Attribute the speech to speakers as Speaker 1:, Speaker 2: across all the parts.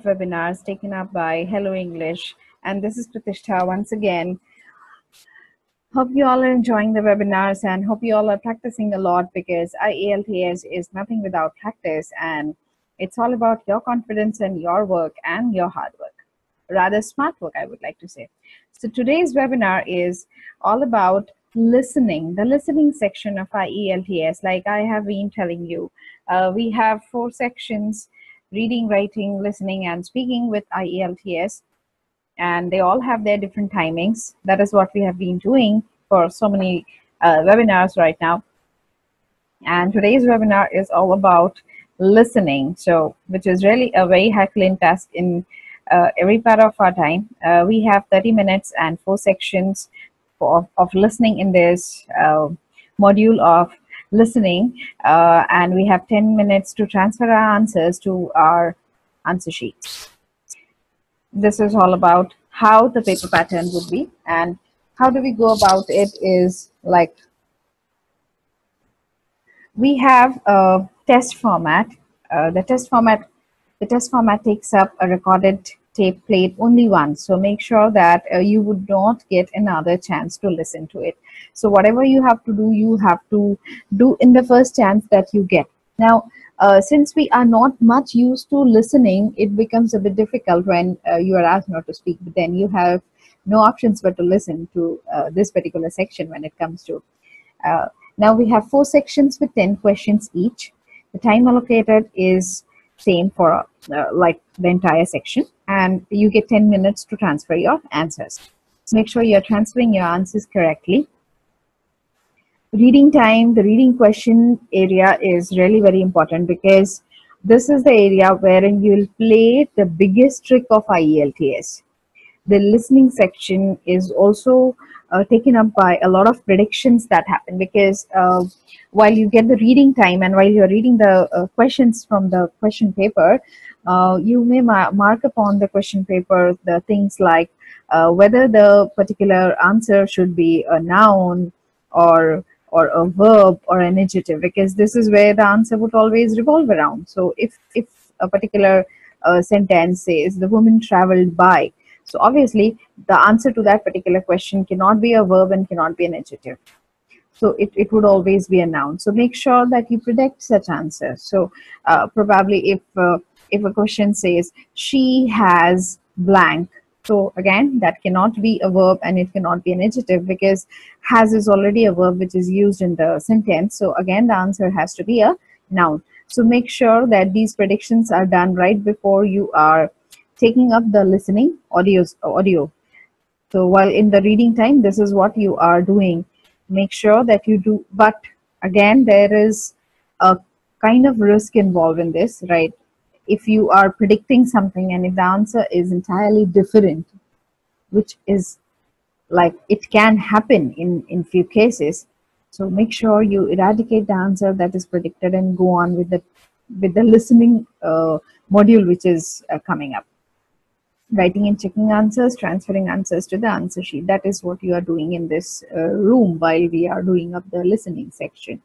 Speaker 1: webinars taken up by Hello English, and this is Pratishtha once again. Hope you all are enjoying the webinars and hope you all are practicing a lot, because IELTS is nothing without practice, and it's all about your confidence and your work and your hard work. Rather smart work, I would like to say. So today's webinar is all about listening, the listening section of IELTS. Like I have been telling you, we have 4 sections: reading, writing, listening, and speaking with IELTS. And they all have their different timings. That is what we have been doing for so many webinars right now. And today's webinar is all about listening, so which is really a very Herculean task in every part of our time. We have 30 minutes and 4 sections of listening in this module of listening, and we have 10 minutes to transfer our answers to our answer sheets. This is all about how the paper pattern would be, and how do we go about it is like we have a test format. The test format takes up a recorded tape played only once, so make sure that you would not get another chance to listen to it. So whatever you have to do in the first chance that you get. Now since we are not much used to listening, it becomes a bit difficult when you are asked not to speak, but then you have no options but to listen to this particular section when it comes to now we have 4 sections with 10 questions each. The time allocated is same for like the entire section, and you get 10 minutes to transfer your answers. So make sure you're transferring your answers correctly. Reading time, the reading question area is really very important, because this is the area wherein you will play the biggest trick of IELTS. The listening section is also taken up by a lot of predictions that happen, because while you get the reading time and while you're reading the questions from the question paper, you may mark upon the question paper the things like whether the particular answer should be a noun or a verb or an adjective, because this is where the answer would always revolve around. So if a particular sentence says the woman traveled by, so obviously the answer to that particular question cannot be a verb and cannot be an adjective. So it would always be a noun. So make sure that you predict such answers. So probably if a question says she has blank, so again that cannot be a verb and it cannot be an adjective, because has is already a verb which is used in the sentence. So again the answer has to be a noun. So make sure that these predictions are done right before you are taking up the listening audio. So while in the reading time, this is what you are doing. Make sure that you do, but again there is a kind of risk involved in this, right? If you are predicting something and if the answer is entirely different, which is like it can happen in few cases, so make sure you eradicate the answer that is predicted and go on with the listening module which is coming up. Writing and checking answers, transferring answers to the answer sheet. That is what you are doing in this room while we are doing up the listening section.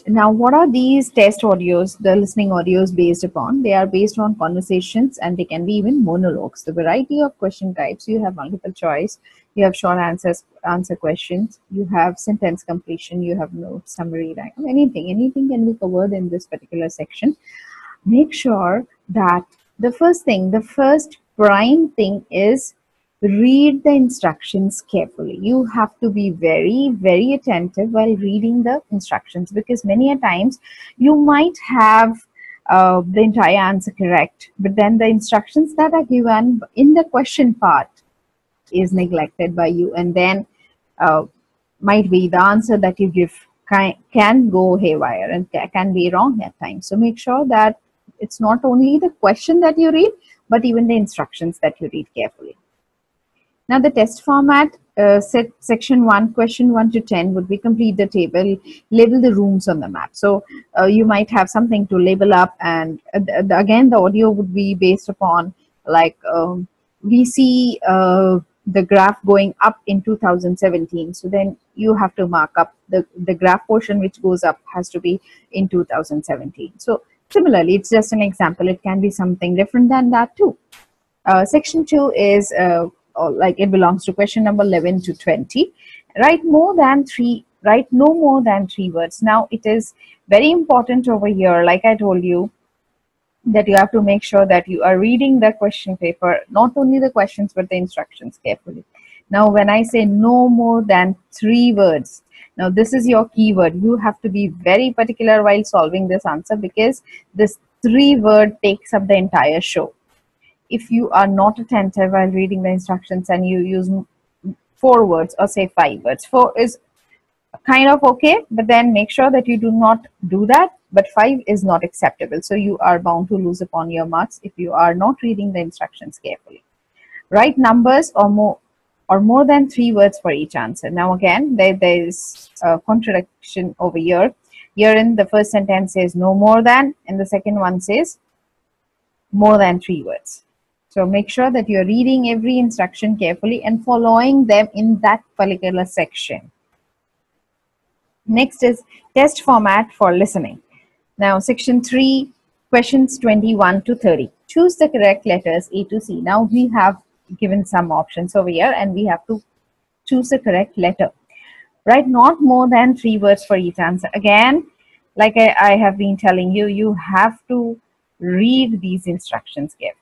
Speaker 1: Now, what are these test audios, the listening audios based upon? They are based on conversations, and they can be even monologues. The variety of question types: you have multiple choice, you have short answer questions, you have sentence completion, you have note summary, like anything can be covered in this particular section. Make sure that the first prime thing is read the instructions carefully. You have to be very, very attentive while reading the instructions, because many a times you might have the entire answer correct, but then the instructions that are given in the question part is neglected by you, and then might be the answer that you give can go haywire and can be wrong at times. So make sure that it's not only the question that you read, but even the instructions that you read carefully. Now the test format, section 1, question 1 to 10 would be complete the table, label the rooms on the map. So you might have something to label up, and again the audio would be based upon like we see the graph going up in 2017. So then you have to mark up the graph portion which goes up has to be in 2017. So similarly, it's just an example. It can be something different than that too. Section 2 is like it belongs to question number 11 to 20. Write no more than three words. Now it is very important over here, like I told you, that you have to make sure that you are reading the question paper, not only the questions but the instructions carefully. Now when I say no more than three words, now this is your keyword. You have to be very particular while solving this answer, because this three word takes up the entire show. If you are not attentive while reading the instructions and you use four words or say five words, four is kind of okay, but then make sure that you do not do that. But five is not acceptable, so you are bound to lose upon your marks if you are not reading the instructions carefully. Write numbers or more than three words for each answer. Now again, there is a contradiction over here. Here in the first sentence says no more than, and the second one says more than three words. So make sure that you're reading every instruction carefully and following them in that particular section. Next is test format for listening. Now section 3, questions 21 to 30. Choose the correct letters A to C. Now we have given some options over here and we have to choose the correct letter. Write not more than three words for each answer. Again, like I have been telling you, you have to read these instructions carefully.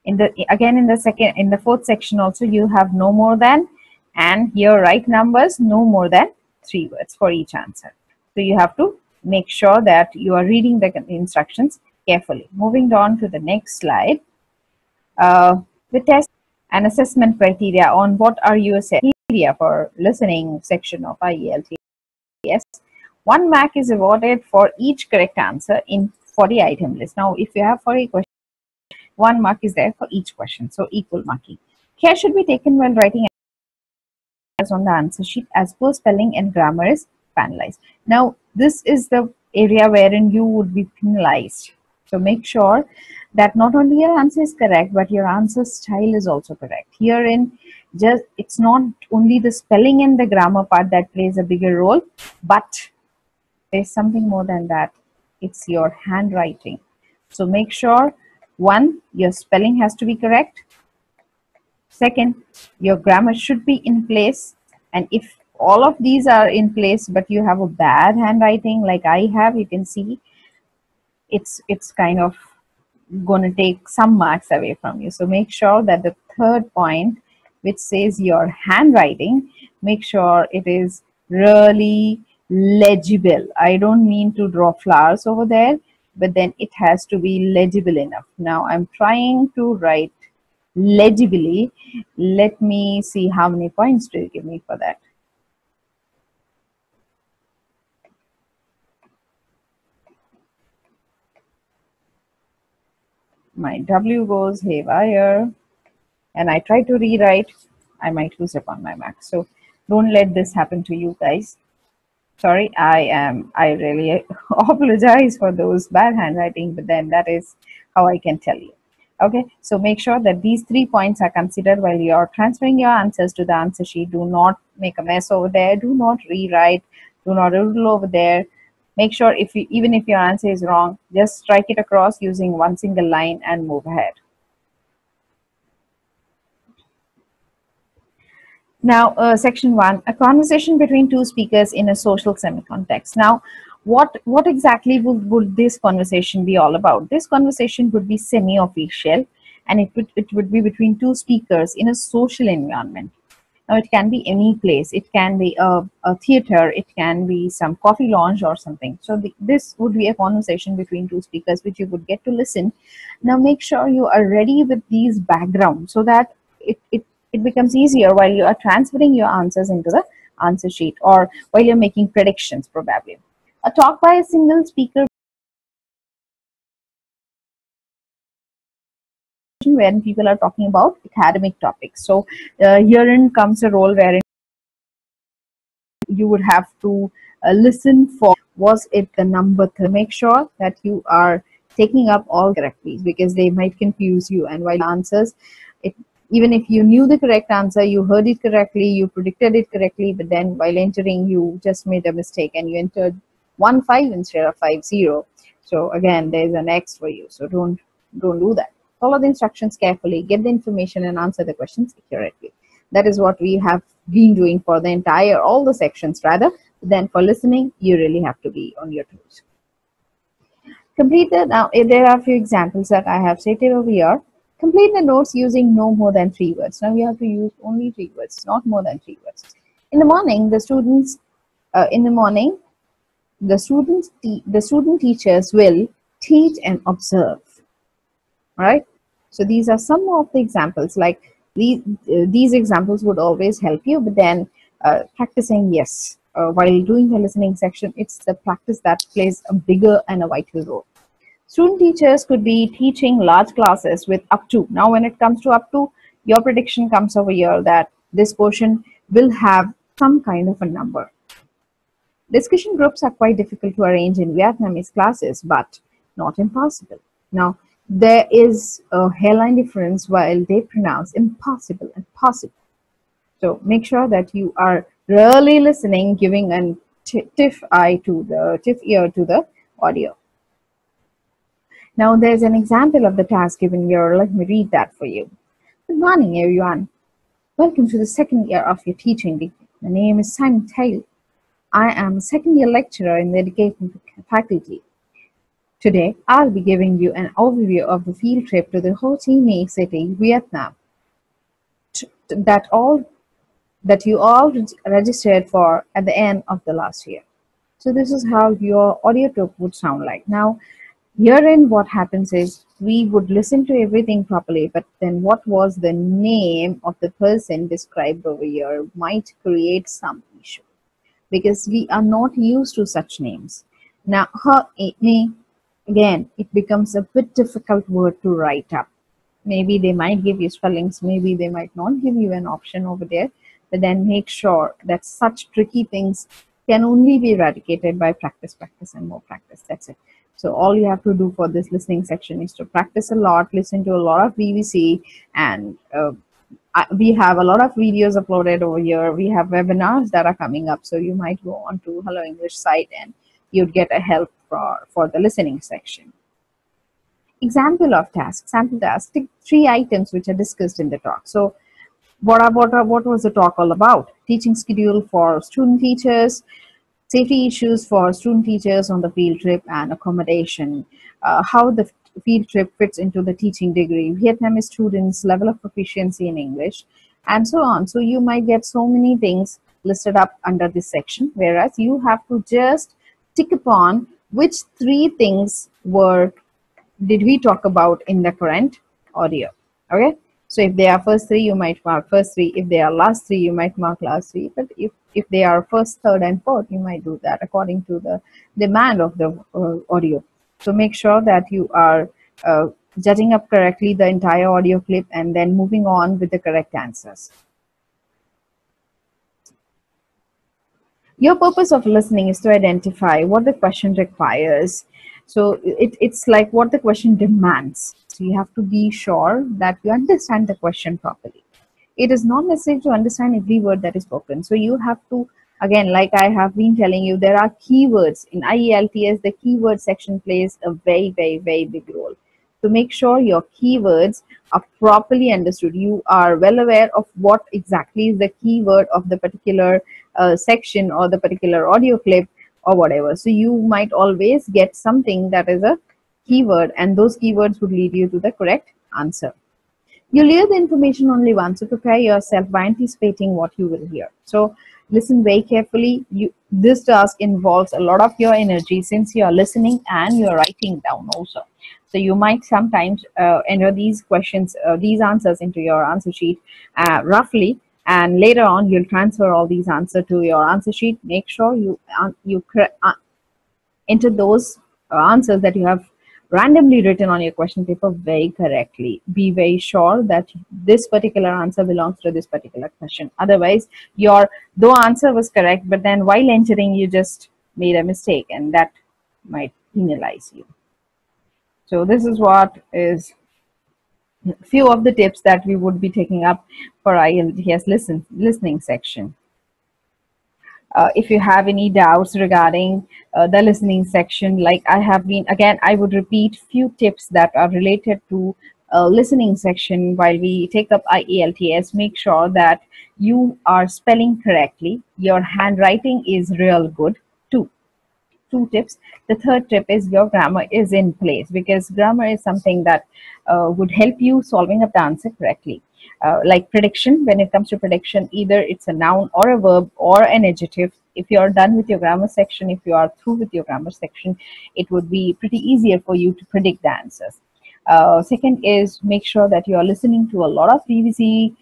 Speaker 1: In the fourth section also you have no more than, and here write numbers no more than three words for each answer. So you have to make sure that you are reading the instructions carefully. Moving on to the next slide, the test and assessment criteria on what are your criteria for listening section of IELTS. 1 mark is awarded for each correct answer in 40 item list. Now if you have 40 questions, 1 mark is there for each question, so equal marking. Care should be taken while writing on the answer sheet as per spelling and grammar is penalized. Now this is the area wherein you would be penalized. So make sure that not only your answer is correct, but your answer style is also correct. Herein, it's not only the spelling and the grammar part that plays a bigger role, but there's something more than that. It's your handwriting. So make sure, one, your spelling has to be correct. Second, your grammar should be in place. And if all of these are in place, but you have a bad handwriting like I have, you can see it's kind of going to take some marks away from you. So make sure that the third point, which says your handwriting, make sure it is really legible. I don't mean to draw flowers over there, but then it has to be legible enough. Now I'm trying to write legibly. Let me see how many points do you give me for that. My W goes haywire and I try to rewrite, I might lose upon my marks. So don't let this happen to you guys. Sorry, I really apologize for those bad handwriting, but then that is how I can tell you. Okay, so make sure that these 3 points are considered while you are transferring your answers to the answer sheet. Do not make a mess over there. Do not rewrite. Do not doodle over there. Make sure even if your answer is wrong, just strike it across using one single line and move ahead. Now, section 1, a conversation between two speakers in a social semi-context. Now, what exactly would this conversation be all about? This conversation would be semi-official, and it would be between two speakers in a social environment. Now, it can be any place. It can be a theater. It can be some coffee lounge or something. So this would be a conversation between two speakers, which you would get to listen. Now, make sure you are ready with these backgrounds so that it becomes easier while you are transferring your answers into the answer sheet, or while you're making predictions probably. A talk by a single speaker wherein people are talking about academic topics. So herein comes a role wherein you would have to listen for, was it the number 3? Make sure that you are taking up all correctly, because they might confuse you, and while answers, Even if you knew the correct answer, you heard it correctly, you predicted it correctly, but then while entering, you just made a mistake and you entered 1-5 instead of 5-0. So again, there's an X for you. So don't do that. Follow the instructions carefully, get the information, and answer the questions accurately. That is what we have been doing for the entire, all the sections rather. Then for listening, you really have to be on your toes. Complete the, now there are a few examples that I have stated over here. Complete the notes using no more than 3 words. Now you have to use only 3 words, not more than 3 words. In the morning, the students, the student teachers will teach and observe. Right? So these are some of the examples. Like these examples would always help you, but then practicing, yes, while doing the listening section, it's the practice that plays a bigger and a vital role. Student teachers could be teaching large classes with up to. Now when it comes to up to, your prediction comes over here that this portion will have some kind of a number. Discussion groups are quite difficult to arrange in Vietnamese classes, but not impossible. Now, there is a hairline difference while they pronounce impossible and possible. So make sure that you are really listening, giving a stiff ear to the audio. Now there's an example of the task given here. Let me read that for you. Good morning, everyone. Welcome to the second year of your teaching degree. My name is Simon Taylor. I am a second-year lecturer in the education faculty. Today, I'll be giving you an overview of the field trip to the Ho Chi Minh City, Vietnam, that you all registered for at the end of the last year. So this is how your audio tape would sound like. Now, herein what happens is we would listen to everything properly, but then what was the name of the person described over here might create some issue, because we are not used to such names. Now, again, it becomes a bit difficult word to write up. Maybe they might give you spellings, maybe they might not give you an option over there, but then make sure that such tricky things can only be eradicated by practice, and more practice. That's it. So all you have to do for this listening section is to practice a lot, listen to a lot of BBC, and we have a lot of videos uploaded over here. We have webinars that are coming up, so you might go on to Hello English site and you'd get a help for the listening section. Example of task. Sample task. Take 3 items which are discussed in the talk. So what was the talk all about? Teaching schedule for student teachers, safety issues for student teachers on the field trip, and accommodation. How the field trip fits into the teaching degree, Vietnamese students' level of proficiency in English, and so on. So you might get so many things listed up under this section, whereas you have to just tick upon which 3 things did we talk about in the current audio. Okay, so if they are first 3, you might mark first 3. If they are last 3, you might mark last 3. But if they are first, third, and fourth, you might do that according to the demand of the audio. So make sure that you are judging up correctly the entire audio clip and then moving on with the correct answers. Your purpose of listening is to identify what the question requires. So it's like what the question demands. So you have to be sure that you understand the question properly. It is not necessary to understand every word that is spoken. So you have to, again, like I have been telling you, there are keywords. In IELTS, the keyword section plays a very, very, very big role. So make sure your keywords are properly understood. You are well aware of what exactly is the keyword of the particular section or the particular audio clip or whatever. So you might always get something that is a keyword, and those keywords would lead you to the correct answer. You'll hear the information only once, so prepare yourself by anticipating what you will hear. So listen very carefully. This task involves a lot of your energy, since you are listening and you are writing down also. So you might sometimes enter these questions, these answers into your answer sheet roughly, and later on you'll transfer all these answers to your answer sheet. Make sure you enter those answers that you have randomly written on your question paper very correctly. Be very sure that this particular answer belongs to this particular question. Otherwise, though answer was correct, but then while entering, you just made a mistake, and that might penalize you. So this is what is few of the tips that we would be taking up for IELTS listening section. If you have any doubts regarding the listening section, like I have been, again, I would repeat few tips that are related to listening section while we take up IELTS. Make sure that you are spelling correctly. Your handwriting is real good. Two tips. The third tip is your grammar is in place, because grammar is something that would help you solving up the answer correctly. Like prediction, when it comes to prediction, either it's a noun or a verb or an adjective. If you are done with your grammar section, if you are through with your grammar section, it would be pretty easier for you to predict the answers. Second is make sure that you are listening to a lot of BBC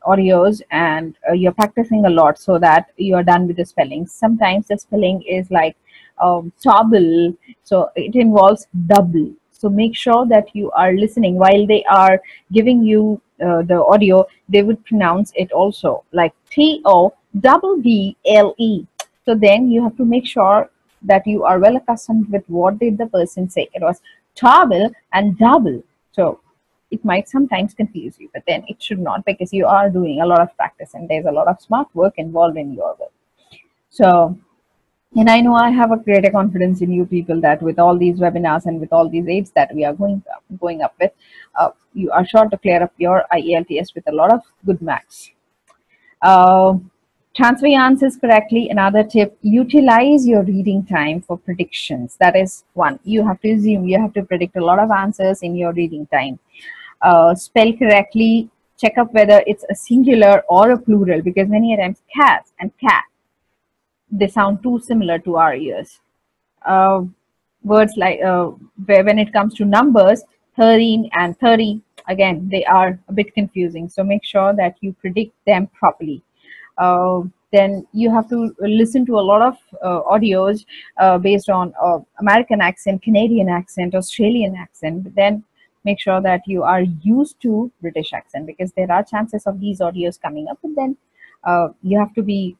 Speaker 1: audios, and you're practicing a lot so that you're done with the spelling. Sometimes the spelling is like double, so it involves double. So make sure that you are listening while they are giving you the audio. They would pronounce it also like TOBBLE. So then you have to make sure that you are well accustomed with what did the person say. It was table and double. So it might sometimes confuse you, but then it should not, because you are doing a lot of practice and there's a lot of smart work involved in your work. So, and I know I have a greater confidence in you people that with all these webinars and with all these aids that we are going up with, you are sure to clear up your IELTS with a lot of good marks. Transfer your answers correctly. Another tip, utilize your reading time for predictions. That is one. You have to assume, you have to predict a lot of answers in your reading time. Spell correctly. Check up whether it's a singular or a plural, because many times cats and cat, they sound too similar to our ears. Words like when it comes to numbers, 13 and 30, again, they are a bit confusing. So make sure that you predict them properly. Then you have to listen to a lot of audios based on American accent, Canadian accent, Australian accent. But then make sure that you are used to British accent, because there are chances of these audios coming up. But then you have to be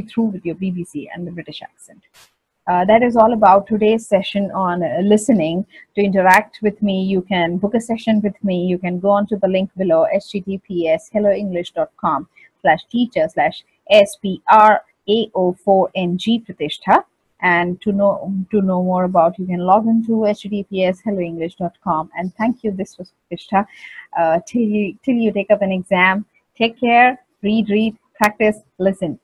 Speaker 1: through with your BBC and the British accent. That is all about today's session on listening. To interact with me, you can book a session with me. You can go on to the link below, https://helloenglish.com/teacher/SPRAO4NG Pratishtha. And to know more about, you can log into https://helloenglish.com. And thank you. This was Pratishtha. Till you take up an exam, take care, read, practice, listen.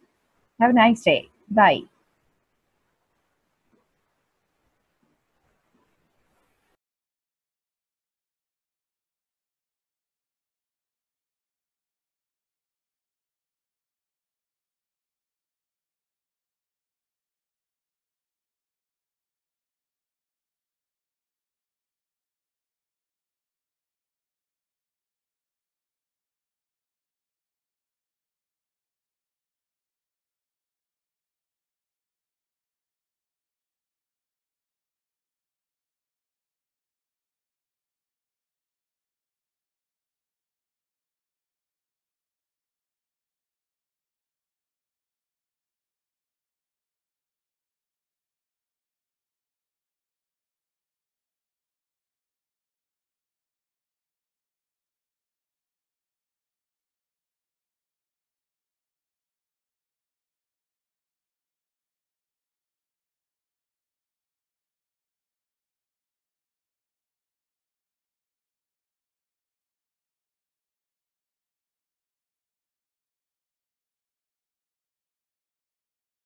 Speaker 1: Have a nice day. Bye.